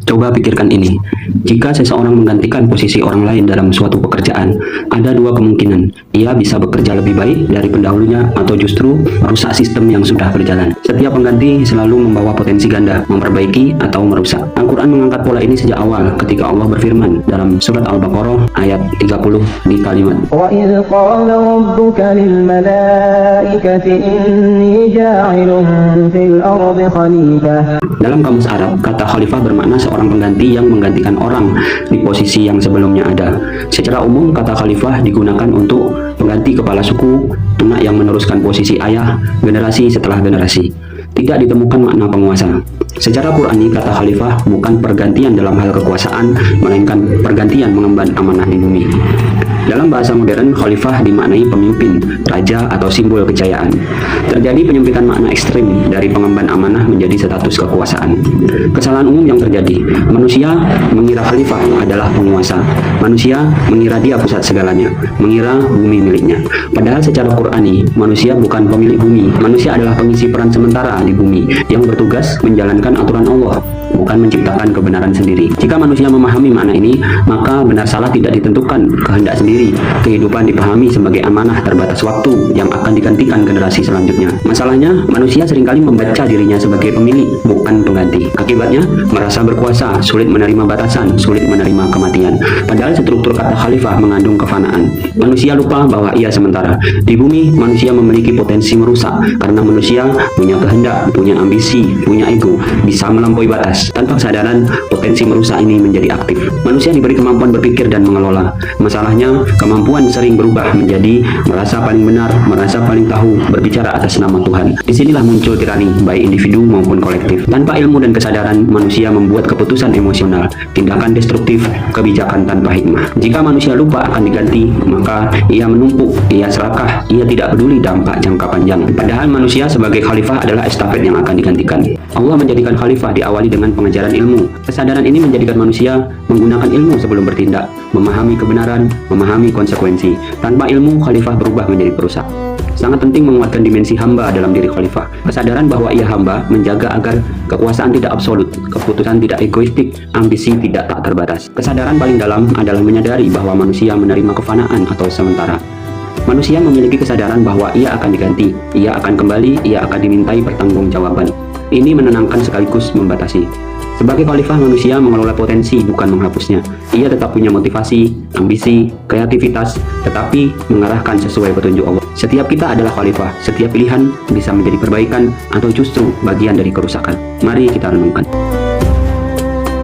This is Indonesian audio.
Coba pikirkan ini, jika seseorang menggantikan posisi orang lain dalam suatu pekerjaan, ada dua kemungkinan. Ia bisa bekerja lebih baik dari pendahulunya atau justru merusak sistem yang sudah berjalan. Setiap pengganti selalu membawa potensi ganda, memperbaiki atau merusak. Al-Quran mengangkat pola ini sejak awal ketika Allah berfirman dalam surat Al-Baqarah ayat 30 di kalimat وَإِذْ قَالَ رَبُّكَ لِلْمَلَائِكَةِ إِنِّي جَاعِلٌ فِي الْأَرْضِ خَلِيفَةً. Dalam kamus Arab, kata khalifah bermakna seorang pengganti yang menggantikan orang di posisi yang sebelumnya ada. Secara umum, kata khalifah digunakan untuk pengganti kepala suku, anak yang meneruskan posisi ayah, generasi setelah generasi. Tidak ditemukan makna penguasa. Secara Qur'ani, kata khalifah bukan pergantian dalam hal kekuasaan, melainkan pergantian mengemban amanah di bumi. Dalam bahasa modern, khalifah dimaknai pemimpin, raja, atau simbol kejayaan. Terjadi penyempitan makna ekstrim dari pengemban amanah menjadi status kekuasaan. Kesalahan umum yang terjadi, manusia mengira khalifah adalah penguasa. Manusia mengira dia pusat segalanya, mengira bumi miliknya. Padahal secara Qur'ani, manusia bukan pemilik bumi. Manusia adalah pengisi peran sementara di bumi yang bertugas menjalankan aturan Allah, bukan menciptakan kebenaran sendiri. Jika manusia memahami makna ini, maka benar salah tidak ditentukan, kehendak sendiri. Kehidupan dipahami sebagai amanah terbatas waktu yang akan digantikan generasi selanjutnya. Masalahnya, manusia seringkali membaca dirinya sebagai pemilik, bukan pengganti. Akibatnya, merasa berkuasa, sulit menerima batasan, sulit menerima kematian. Padahal struktur kata khalifah mengandung kefanaan. Manusia lupa bahwa ia sementara. Di bumi, manusia memiliki potensi merusak karena manusia punya kehendak, punya ambisi, punya ego, bisa melampaui batas. Tanpa kesadaran, potensi merusak ini menjadi aktif. Manusia diberi kemampuan berpikir dan mengelola. Masalahnya, kemampuan sering berubah menjadi merasa paling benar, merasa paling tahu, berbicara atas nama Tuhan. Disinilah muncul tirani, baik individu maupun kolektif. Tanpa ilmu dan kesadaran, manusia membuat keputusan emosional, tindakan destruktif, kebijakan tanpa hikmah. Jika manusia lupa akan diganti, maka ia menumpuk, ia serakah, ia tidak peduli dampak jangka panjang. Padahal manusia sebagai khalifah adalah estafet yang akan digantikan. Allah menjadikan khalifah diawali dengan pengajaran ilmu. Kesadaran ini menjadikan manusia menggunakan ilmu sebelum bertindak, memahami kebenaran, memahami konsekuensi. Tanpa ilmu, khalifah berubah menjadi perusak. Sangat penting menguatkan dimensi hamba dalam diri khalifah. Kesadaran bahwa ia hamba menjaga agar kekuasaan tidak absolut, keputusan tidak egoistik, ambisi tidak tak terbatas. Kesadaran paling dalam adalah menyadari bahwa manusia menerima kefanaan atau sementara. Manusia memiliki kesadaran bahwa ia akan diganti, ia akan kembali, ia akan dimintai pertanggungjawaban. Ini menenangkan sekaligus membatasi. Sebagai khalifah, manusia mengelola potensi bukan menghapusnya. Ia tetap punya motivasi, ambisi, kreativitas, tetapi mengarahkan sesuai petunjuk Allah. Setiap kita adalah khalifah, setiap pilihan bisa menjadi perbaikan atau justru bagian dari kerusakan. Mari kita renungkan.